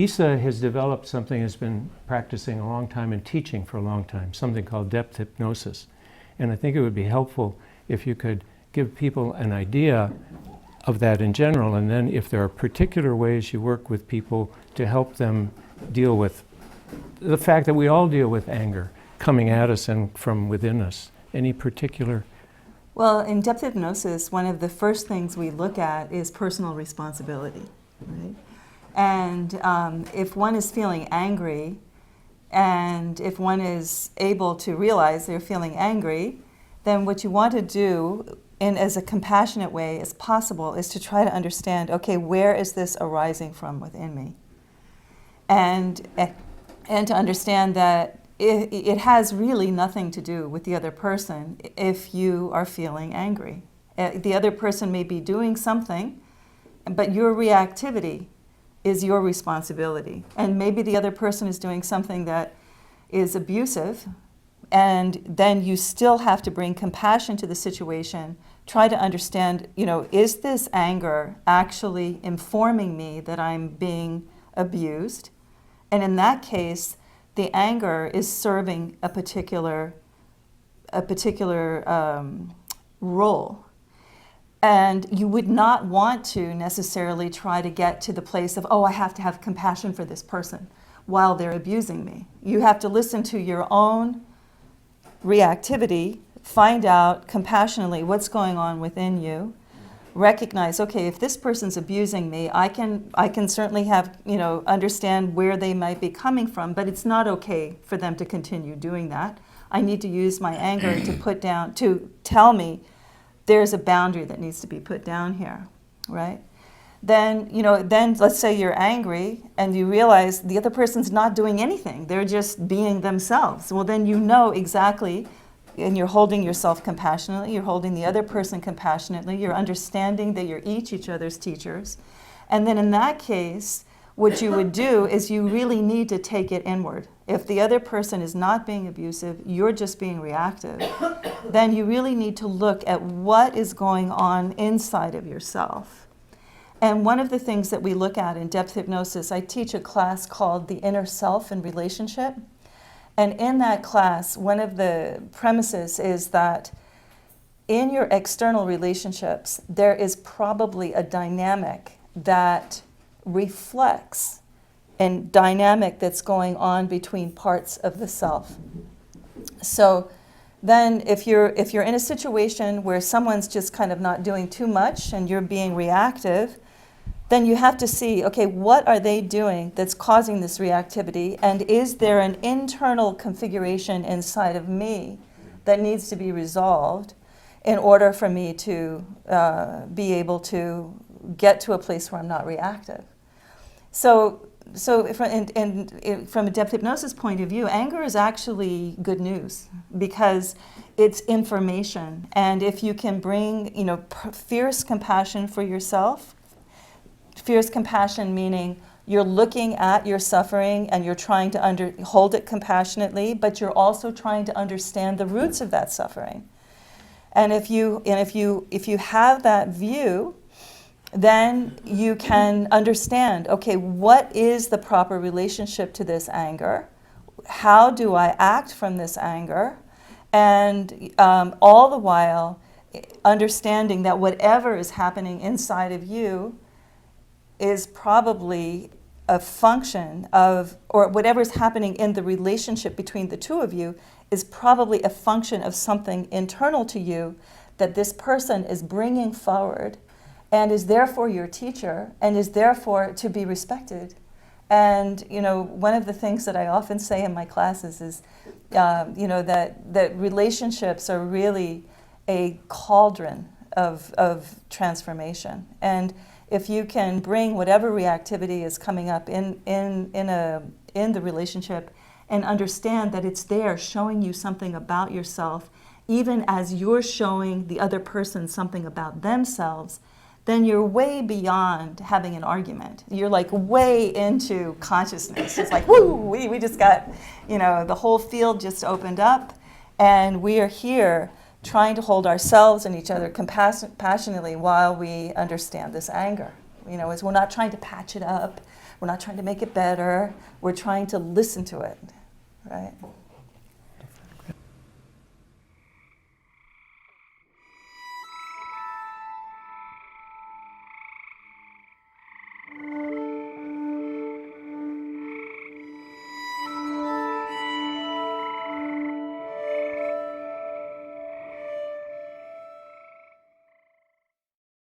Lisa has developed something, has been practicing a long time and teaching for a long time, something called depth hypnosis. And I think it would be helpful if you could give people an idea of that in general, and then if there are particular ways you work with people to help them deal with the fact that we all deal with anger coming at us and from within us. Any particular? Well, in depth hypnosis, one of the first things we look at is personal responsibility, right? And if one is feeling angry, and if one is able to realize they're feeling angry, then what you want to do in as a compassionate way as possible is to try to understand, okay, where is this arising from within me? And to understand that it has really nothing to do with the other person if you are feeling angry. The other person may be doing something, but your reactivity is your responsibility. And maybe the other person is doing something that is abusive, and then you still have to bring compassion to the situation, try to understand, is this anger actually informing me that I'm being abused? And in that case, the anger is serving a particular role. And you would not want to necessarily try to get to the place of, I have to have compassion for this person while they're abusing me. You have to listen to your own reactivity, find out compassionately what's going on within you, recognize, okay, if this person's abusing me, I can certainly have, understand where they might be coming from, but it's not okay for them to continue doing that. I need to use my anger to tell me there's a boundary that needs to be put down here, right? Then let's say you're angry and you realize the other person's not doing anything. They're just being themselves. Well, then you know exactly, and you're holding yourself compassionately, you're holding the other person compassionately, you're understanding that you're each other's teachers. And then in that case, what you would do is you really need to take it inward. If the other person is not being abusive, you're just being reactive, then you really need to look at what is going on inside of yourself. And one of the things that we look at in depth hypnosis, I teach a class called The Inner Self and Relationship. And in that class, one of the premises is that in your external relationships, there is probably a dynamic that reflects a dynamic that's going on between parts of the self. So then if you're in a situation where someone's just kind of not doing too much and you're being reactive, then you have to see, okay, what are they doing that's causing this reactivity, and is there an internal configuration inside of me that needs to be resolved in order for me to be able to get to a place where I'm not reactive. So from a depth hypnosis point of view, anger is actually good news because it's information. And if you can bring, fierce compassion for yourself, fierce compassion meaning you're looking at your suffering and you're trying to hold it compassionately, but you're also trying to understand the roots of that suffering. And if you have that view, then you can understand, okay, what is the proper relationship to this anger? How do I act from this anger? And all the while understanding that whatever is happening inside of you is probably a function of, or whatever is happening in the relationship between the two of you is probably a function of something internal to you that this person is bringing forward and is therefore your teacher and is therefore to be respected. And one of the things that I often say in my classes is that relationships are really a cauldron of transformation. And if you can bring whatever reactivity is coming up in the relationship and understand that it's there showing you something about yourself, even as you're showing the other person something about themselves, then you're way beyond having an argument. You're like way into consciousness. It's like, woo, we just got, the whole field just opened up, and we are here trying to hold ourselves and each other compassionately while we understand this anger, You know, is we're not trying to patch it up. We're not trying to make it better. We're trying to listen to it, right?